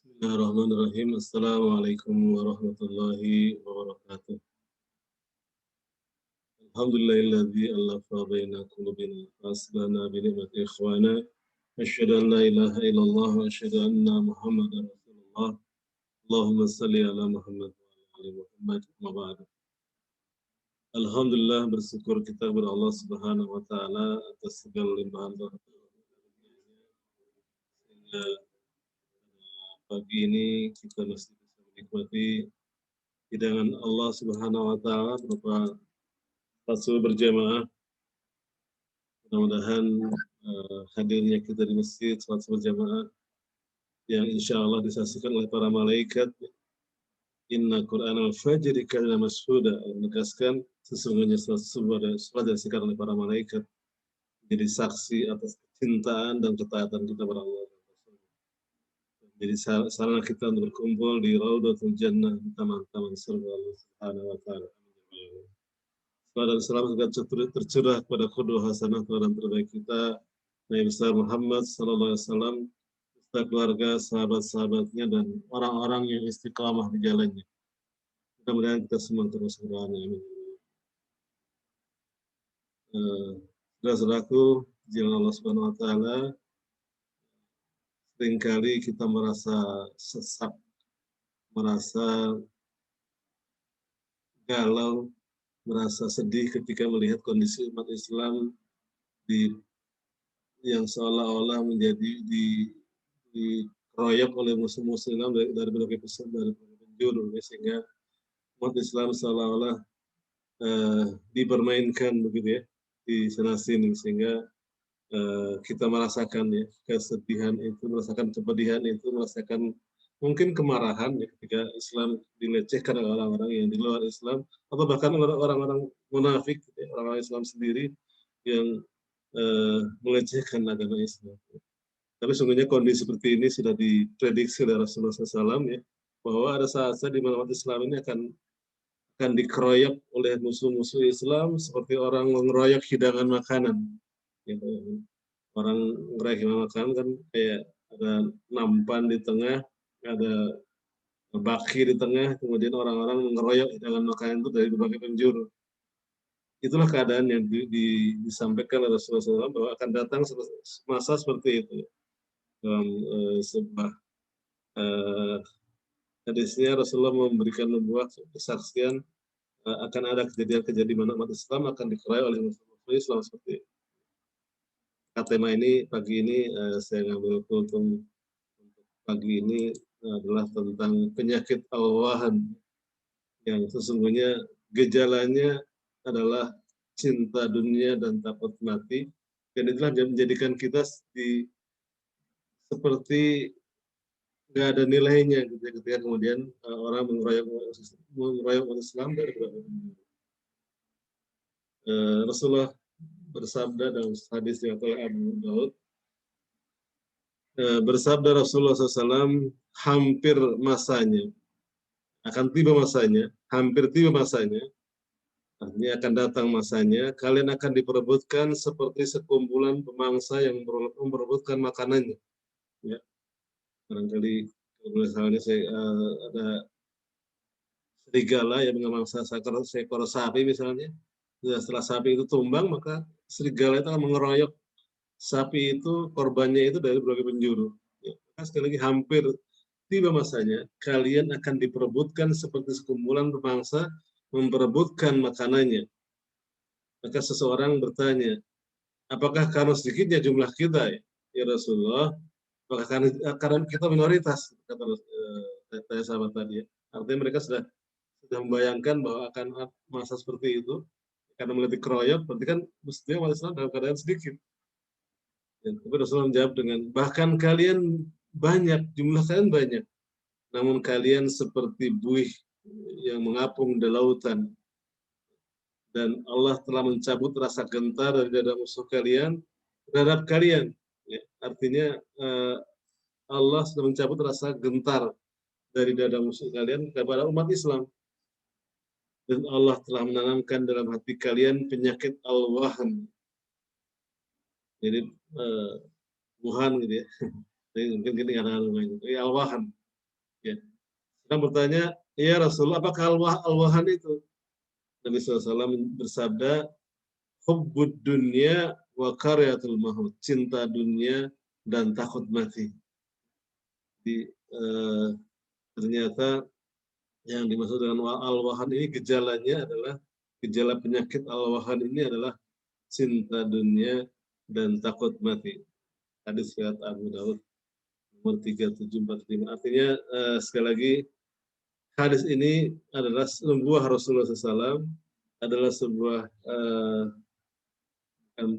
Bismillahirrahmanirrahim. Assalamualaikum warahmatullahi wabarakatuh. Alhamdulillahilladzi allafa baina qulubina aslana bi ni'mati ikhwana. Asyhadu an la ilaha illallah wa asyhadu anna Muhammadar Rasulullah. Allahumma salli ala Muhammad wa ala ali Muhammad wa ba'du. Alhamdulillah bersyukur kita kepada Allah Subhanahu wa taala atas segala limpahan rahmat-Nya sehingga pagi ini kita masih bisa menikmati hidangan Allah Subhanahu wa taala berupa salat berjamaah. Mudah-mudahan hadirnya kita di masjid salat berjamaah yang insya Allah disaksikan oleh para malaikat. Inna Qur'an al-Fajri kana mashhuda, menegaskan sesungguhnya salat disaksikan oleh para malaikat jadi saksi atas kecintaan dan ketaatan kita kepada Allah. Jadi sarana kita untuk berkumpul di Raudhatul Jannah, di taman-taman surga Allah Subhanahu wa taala. Salam dan salam juga tercurah kepada qudwah hasanah teladan terbaik kita, Nabi besar Muhammad sallallahu alaihi wasallam, beserta keluarga, sahabat-sahabatnya dan orang-orang yang istiqamah di jalannya. Mudah-mudahan kita semua terus berdoa. Amin. Saudara-saudaraku, jalan Allah Subhanahu wa taala, seringkali kita merasa sesak, merasa galau, merasa sedih ketika melihat kondisi umat Islam yang seolah-olah menjadi dikeroyok oleh musuh-musuh Islam dari berbagai penjuru, sehingga umat Islam seolah-olah dipermainkan begitu ya di sana sini, sehingga kita merasakan ya kesedihan itu, merasakan kepedihan itu, merasakan mungkin kemarahan ya ketika Islam dilecehkan oleh orang-orang yang di luar Islam, atau bahkan orang-orang munafik, ya, orang-orang Islam sendiri yang melecehkan agama Islam. Tapi sungguhnya kondisi seperti ini sudah diprediksi oleh Rasulullah SAW ya, bahwa ada saat-saat di mana umat Islam ini akan dikeroyok oleh musuh-musuh Islam seperti orang mengeroyok hidangan makanan. Gitu. Orang ngeroyok hidangan makanan kan kayak ada nampan di tengah, ada baki di tengah, kemudian orang-orang mengeroyok hidangan makanan itu dari berbagai penjuru. Itulah keadaan yang disampaikan oleh Rasulullah SAW bahwa akan datang masa seperti itu. Dalam sebuah hadisnya Rasulullah memberikan sebuah kesaksian akan ada kejadian-kejadian di mana umat Islam akan dikeroyok oleh musuh-musuh Islam seperti itu. Tema ini pagi ini saya ngambil kultum untuk pagi ini adalah tentang penyakit al-wahan yang sesungguhnya gejalanya adalah cinta dunia dan takut mati, dan itulah yang menjadikan kita seperti nggak ada nilainya ketika kemudian orang mengeroyok Islam dari berbagai Rasulullah bersabda dalam hadis yang oleh Abu Daud, bersabda Rasulullah SAW, hampir masanya, akan tiba masanya, hampir tiba masanya, artinya akan datang masanya, kalian akan diperebutkan seperti sekumpulan pemangsa yang memperebutkan makanannya. Ya, barangkali misalnya ada serigala yang memangsa seekor sapi misalnya, setelah sapi itu tumbang maka serigala itu akan mengeroyok sapi itu, korbannya itu dari berbagai penjuru. Ya, sekali lagi hampir tiba masanya kalian akan diperebutkan seperti sekumpulan pemangsa memperebutkan makanannya. Maka seseorang bertanya, apakah karena sedikitnya jumlah kita ya Rasulullah? Apakah karena kita minoritas? Kata sahabat tadi ya. Artinya mereka sudah membayangkan bahwa akan masa seperti itu, karena melihat dikeroyok, berarti kan mestinya umat Islam dalam keadaan sedikit. Ya, tapi Rasulullah menjawab dengan, bahkan kalian banyak, jumlah kalian banyak, namun kalian seperti buih yang mengapung di lautan. Dan Allah telah mencabut rasa gentar dari dada musuh kalian terhadap kalian. Ya, artinya Allah sudah mencabut rasa gentar dari dada musuh kalian kepada umat Islam. Dan Allah telah menanamkan dalam hati kalian penyakit al-wahan. Jadi wuhan gitu ya. Mungkin gini kata al-wahan. Ya. Sedang bertanya, ya Rasulullah, apakah al-wahan itu? Nabi SAW bersabda, hubbud dunya wa karyatul maut, cinta dunia dan takut mati. Jadi, ternyata yang dimaksud dengan al-wahan ini gejalanya adalah gejala penyakit al-wahan ini adalah cinta dunia dan takut mati. Hadis riwayat Abu Daud nomor 3745. Artinya sekali lagi hadis ini adalah sebuah Rasulullah SAW, adalah sebuah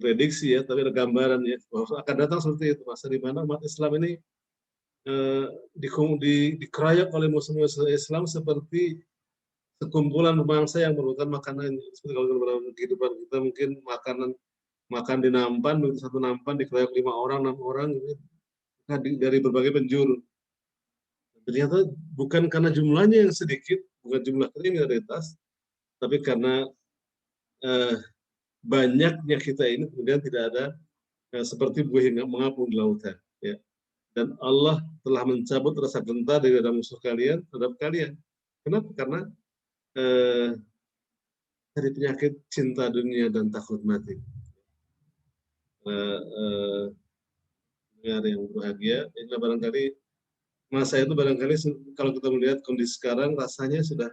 prediksi ya, tapi ada gambaran ya bahwa akan datang seperti itu, masa di mana umat Islam ini dikeroyok oleh musuh-musuh Islam seperti sekumpulan bangsa yang merupakan makanan. Seperti kalau dalam kehidupan kita mungkin makan di nampan, satu nampan dikeroyok 5 orang, 6 orang gitu, dari berbagai penjuru. Ternyata bukan karena jumlahnya yang sedikit, bukan jumlah kriminalitas, tapi karena banyaknya kita ini kemudian tidak ada seperti buih yang mengapung di lautan. Ya. Dan Allah telah mencabut rasa gentar dari musuh kalian terhadap kalian. Kenapa? Karena dari penyakit cinta dunia dan takut mati. Dengar yang berbahagia, ini barangkali masa itu barangkali kalau kita melihat kondisi sekarang rasanya sudah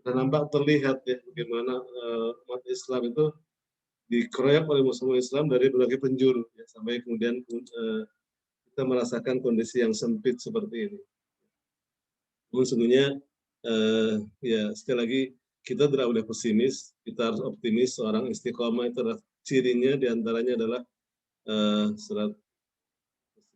nampak terlihat ya bagaimana umat Islam itu dikeroyok oleh musuh Islam dari berbagai penjuru ya, sampai kemudian kita merasakan kondisi yang sempit seperti ini. Namun sesungguhnya ya sekali lagi kita tidak boleh pesimis, kita harus optimis. Seorang istiqomah itu adalah cirinya diantaranya adalah surat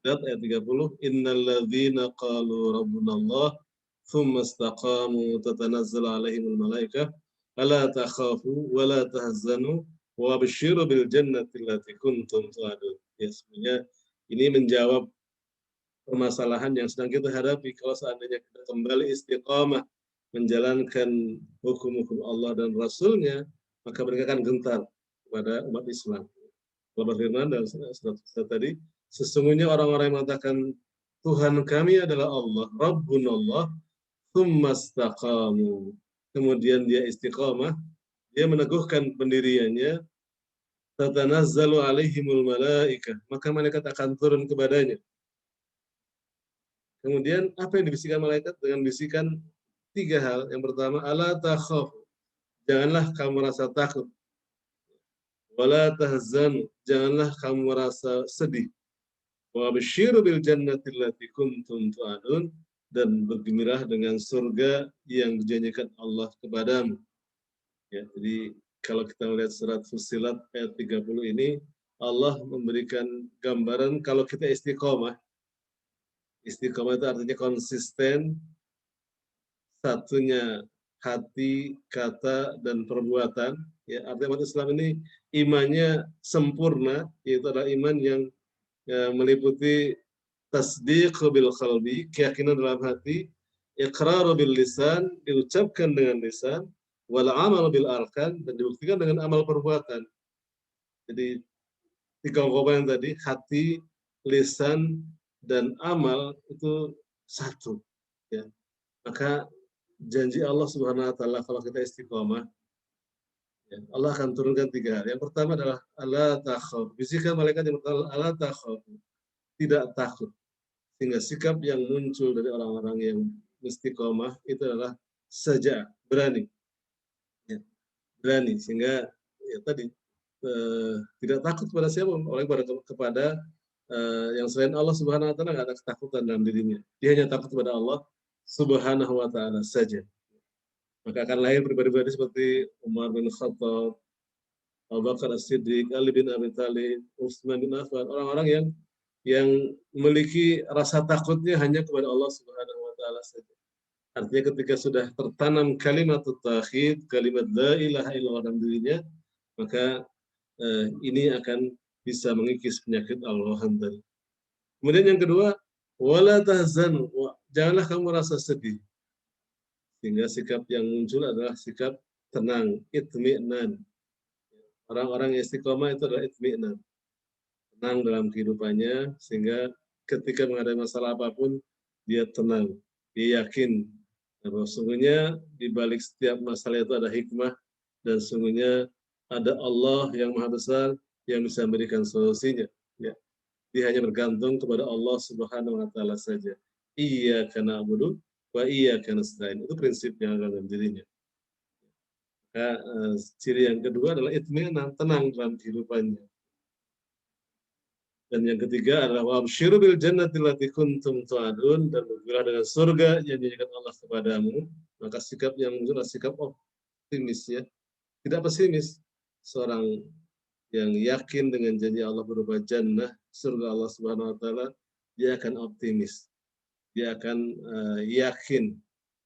ayat 30, innalladzina qalu rabbunallah thumma istaqamu tatanazzalu alaihimul malaikah alla takhafu wa la tahzanu wa abshiru bil jannati allati kuntum tu'adun. Ya, sebenarnya ini menjawab permasalahan yang sedang kita hadapi. Kalau seandainya kita kembali istiqamah menjalankan hukum-hukum Allah dan Rasul-Nya, maka mereka akan gentar kepada umat Islam. Allah berfirman dalam surat tadi, sesungguhnya orang-orang yang mengatakan Tuhan kami adalah Allah, Rabbunallah, tsumma istaqamu. Kemudian dia istiqamah, dia meneguhkan pendiriannya, tatanazzalu alaihimul malaikah, maka malaikat akan turun kepadanya. Kemudian apa yang dibisikkan malaikat? Dengan bisikan 3 hal. Yang pertama, ala takhaf, janganlah kamu merasa takut. Wala tahzanu, janganlah kamu merasa sedih. Wa basyiru bil jannati allati kuntum tu'adun, dan bergembira dengan surga yang dijanjikan Allah kepadamu. Ya, jadi kalau kita melihat surat Fussilat ayat 30 ini, Allah memberikan gambaran kalau kita istiqomah. Istiqomah itu artinya konsisten, satunya hati, kata, dan perbuatan. Ya, artinya umat Islam ini imannya sempurna, yaitu adalah iman yang meliputi tasdiq bil qalbi, keyakinan dalam hati, iqrar bil lisan, diucapkan dengan lisan, wal amal bil arkan, dan dibuktikan dengan amal perbuatan. Jadi 3 komponen tadi, hati, lisan, dan amal itu satu. Ya. Maka janji Allah Subhanahu wa taala kalau kita istiqomah, ya, Allah akan turunkan 3 hal. Yang pertama adalah ala takhaf. Bisikan malaikat yang pertama, ala takhaf, tidak takut. Sehingga sikap yang muncul dari orang-orang yang istiqomah itu adalah saja, berani. Ya, berani, sehingga ya tadi tidak takut kepada siapa, oleh kepada yang selain Allah Subhanahu wa taala, nggak ada ketakutan dalam dirinya. Dia hanya takut kepada Allah Subhanahu wa taala saja. Maka akan lahir pribadi-pribadi seperti Umar bin Khattab, Abu Bakar As-Siddiq, Ali bin Abi Thalib, Utsman bin Affan, orang-orang yang memiliki rasa takutnya hanya kepada Allah Subhanahu wa taala saja. Artinya ketika sudah tertanam kalimat tauhid, kalimat la ilaha illallah dalam dirinya, maka ini akan bisa mengikis penyakit al-wahan tadi. Kemudian yang kedua, wala tahzanu, janganlah kamu merasa sedih. Sehingga sikap yang muncul adalah sikap tenang, itmi'nan. Orang-orang yang istiqomah itu adalah itmi'nan. Tenang dalam kehidupannya, sehingga ketika menghadapi masalah apapun, dia tenang. dia yakin bahwa sungguhnya di balik setiap masalah itu ada hikmah dan sungguhnya ada Allah yang Maha Besar yang bisa memberikan solusinya. Ya. Dia hanya bergantung kepada Allah Subhanahu wa taala saja. Iyyaka na'budu wa iyyaka nasta'in. Itu prinsipnya dalam dirinya. Ciri yang kedua adalah itminan, tenang dalam kehidupannya. Dan yang ketiga adalah wabsyiru bil jannati allati kuntum tu'adun, dan bergembira dengan surga yang dijanjikan Allah kepadamu. Maka sikap yang muncul adalah sikap optimis, ya, tidak pesimis. Seorang yang yakin dengan janji Allah berupa jannah, surga Allah Subhanahu wa taala, dia akan optimis. Dia akan yakin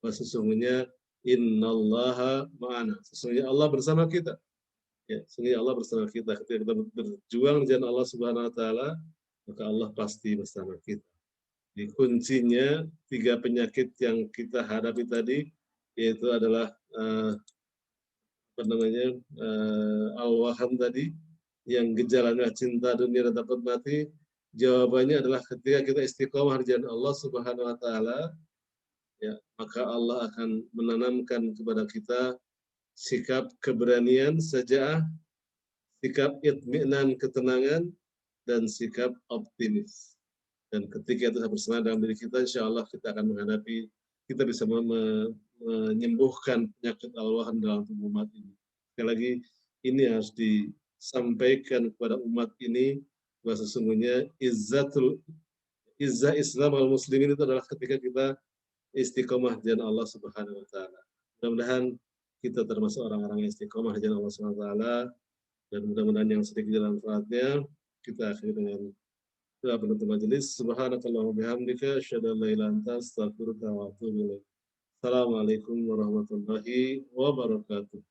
bahwa sesungguhnya innallaha ma'ana. Sesungguhnya Allah bersama kita. Ya, sesungguhnya Allah bersama kita. Ketika kita berjuang di jalan Allah Subhanahu wa taala, maka Allah pasti bersama kita. Di kuncinya 3 penyakit yang kita hadapi tadi, yaitu adalah al-waham tadi, yang gejalanya cinta dunia dan takut mati. Jawabannya adalah ketika kita istiqomah di jalan Allah Subhanahu wa taala, ya, maka Allah akan menanamkan kepada kita sikap keberanian, syaja'ah, sikap itminan, ketenangan, dan sikap optimis. Dan ketika itu bersama dalam diri kita, insya Allah kita akan menghadapi, kita bisa menyembuhkan penyakit al-waham dalam tubuh umat ini. Sekali lagi, ini harus disampaikan kepada umat ini bahwa sesungguhnya izzah Islam al-muslimin itu adalah ketika kita istiqomah di jalan Allah Subhanahu wa taala. Mudah-mudahan kita termasuk orang-orang yang istiqomah di jalan Allah Subhanahu wa taala, dan mudah-mudahan yang sedikit dalam manfaatnya. Kita akhiri dengan doa penutup majelis. Subhanakallahumma bihamdika asyhadu an la ilaha illa anta astaghfiruka wa atubu ilaik. Assalamualaikum warahmatullahi wabarakatuh.